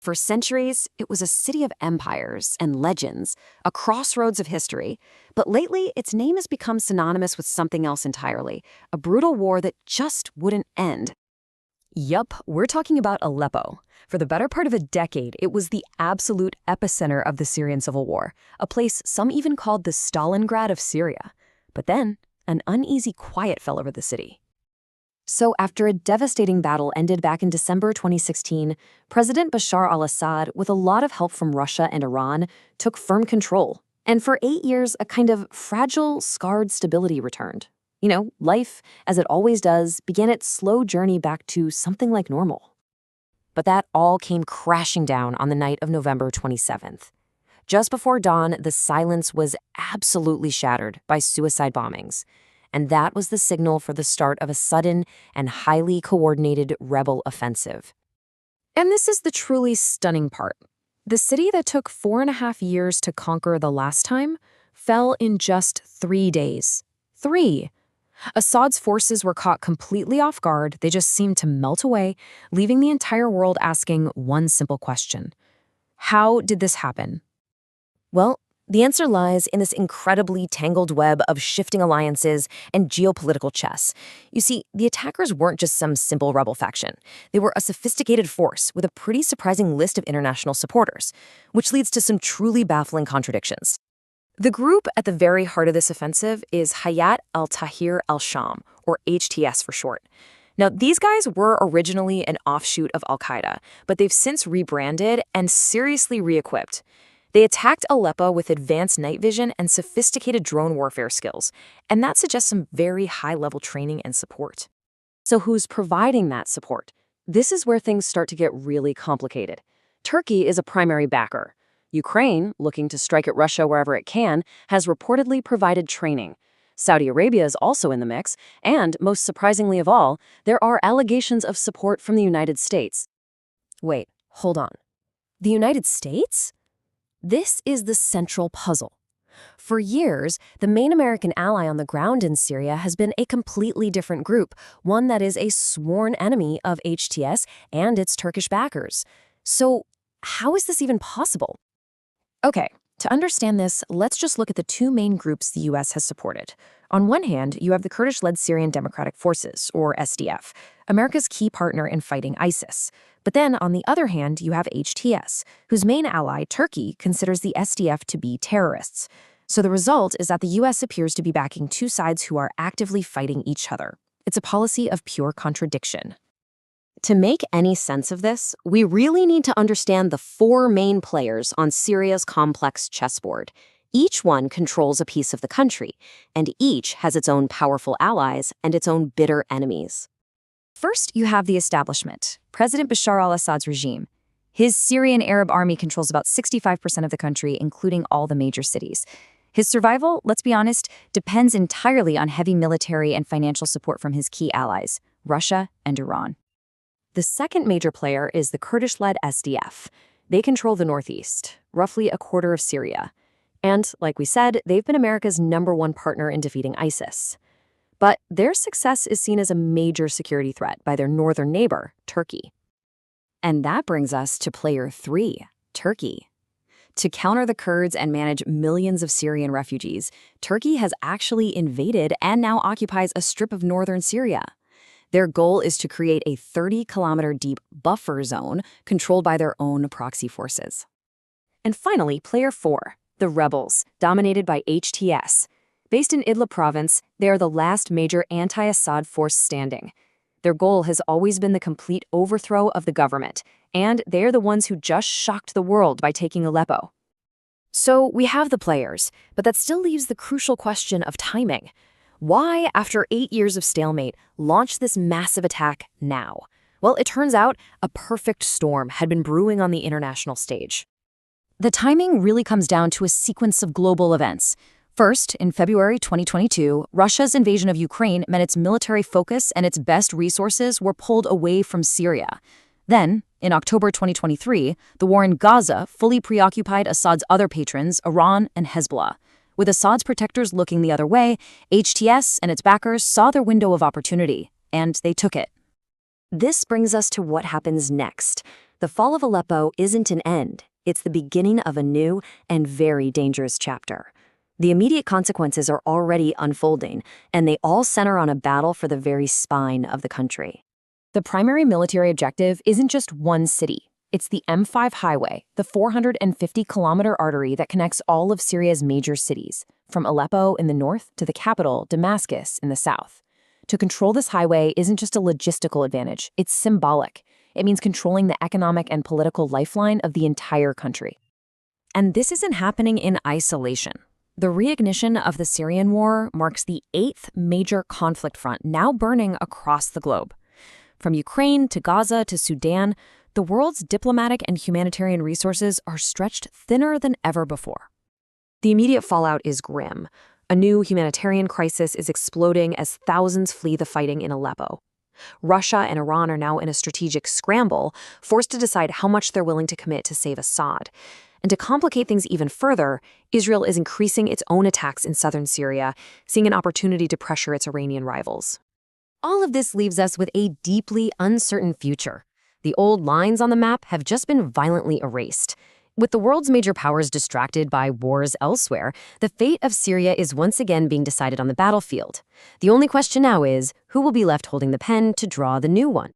For centuries, it was a city of empires and legends, a crossroads of history. But lately, its name has become synonymous with something else entirely, a brutal war that just wouldn't end. Yup, we're talking about Aleppo. For the better part of a decade, it was the absolute epicenter of the Syrian Civil War, a place some even called the Stalingrad of Syria. But then, an uneasy quiet fell over the city. So after a devastating battle ended back in December 2016, President Bashar al-Assad, with a lot of help from Russia and Iran, took firm control. And for 8 years, a kind of fragile, scarred stability returned. You know, life, as it always does, began its slow journey back to something like normal. But that all came crashing down on the night of November 27th. Just before dawn, the silence was absolutely shattered by suicide bombings. And that was the signal for the start of a sudden and highly coordinated rebel offensive. And this is the truly stunning part. The city that took 4.5 years to conquer the last time fell in just 3 days. 3! Assad's forces were caught completely off guard. They just seemed to melt away, leaving the entire world asking one simple question. How did this happen? Well, the answer lies in this incredibly tangled web of shifting alliances and geopolitical chess. You see, the attackers weren't just some simple rebel faction. They were a sophisticated force with a pretty surprising list of international supporters, which leads to some truly baffling contradictions. The group at the very heart of this offensive is Hayat al-Tahrir al-Sham, or HTS for short. Now, these guys were originally an offshoot of al-Qaeda, but they've since rebranded and seriously re-equipped. They attacked Aleppo with advanced night vision and sophisticated drone warfare skills, and that suggests some very high-level training and support. So who's providing that support? This is where things start to get really complicated. Turkey is a primary backer. Ukraine, looking to strike at Russia wherever it can, has reportedly provided training. Saudi Arabia is also in the mix, and, most surprisingly of all, there are allegations of support from the United States. Wait, hold on. The United States? This is the central puzzle. For years, the main American ally on the ground in Syria has been a completely different group, one that is a sworn enemy of HTS and its Turkish backers. So, how is this even possible? Okay, to understand this, let's just look at the two main groups the U.S. has supported. On one hand, you have the Kurdish-led Syrian Democratic Forces, or SDF, America's key partner in fighting ISIS. But then, on the other hand, you have HTS, whose main ally, Turkey, considers the SDF to be terrorists. So the result is that the U.S. appears to be backing two sides who are actively fighting each other. It's a policy of pure contradiction. To make any sense of this, we really need to understand the four main players on Syria's complex chessboard. Each one controls a piece of the country, and each has its own powerful allies and its own bitter enemies. First, you have the establishment, President Bashar al-Assad's regime. His Syrian Arab army controls about 65% of the country, including all the major cities. His survival, let's be honest, depends entirely on heavy military and financial support from his key allies, Russia and Iran. The second major player is the Kurdish-led SDF. They control the northeast, roughly a quarter of Syria. And, like we said, they've been America's #1 partner in defeating ISIS. But their success is seen as a major security threat by their northern neighbor, Turkey. And that brings us to player 3, Turkey. To counter the Kurds and manage millions of Syrian refugees, Turkey has actually invaded and now occupies a strip of northern Syria. Their goal is to create a 30-kilometer-deep buffer zone controlled by their own proxy forces. And finally, player 4, the rebels, dominated by HTS. Based in Idlib province, they are the last major anti-Assad force standing. Their goal has always been the complete overthrow of the government, and they are the ones who just shocked the world by taking Aleppo. So we have the players, but that still leaves the crucial question of timing. Why, after 8 years of stalemate, launch this massive attack now? Well, it turns out a perfect storm had been brewing on the international stage. The timing really comes down to a sequence of global events. First, in February 2022, Russia's invasion of Ukraine meant its military focus and its best resources were pulled away from Syria. Then, in October 2023, the war in Gaza fully preoccupied Assad's other patrons, Iran and Hezbollah. With Assad's protectors looking the other way, HTS and its backers saw their window of opportunity, and they took it. This brings us to what happens next. The fall of Aleppo isn't an end. It's the beginning of a new and very dangerous chapter. The immediate consequences are already unfolding, and they all center on a battle for the very spine of the country. The primary military objective isn't just one city. It's the M5 highway, the 450-kilometer artery that connects all of Syria's major cities, from Aleppo in the north to the capital, Damascus, in the south. To control this highway isn't just a logistical advantage, it's symbolic. It means controlling the economic and political lifeline of the entire country. And this isn't happening in isolation. The reignition of the Syrian War marks the 8th major conflict front now burning across the globe. From Ukraine to Gaza to Sudan, the world's diplomatic and humanitarian resources are stretched thinner than ever before. The immediate fallout is grim. A new humanitarian crisis is exploding as thousands flee the fighting in Aleppo. Russia and Iran are now in a strategic scramble, forced to decide how much they're willing to commit to save Assad. And to complicate things even further, Israel is increasing its own attacks in southern Syria, seeing an opportunity to pressure its Iranian rivals. All of this leaves us with a deeply uncertain future. The old lines on the map have just been violently erased. With the world's major powers distracted by wars elsewhere, the fate of Syria is once again being decided on the battlefield. The only question now is, who will be left holding the pen to draw the new one?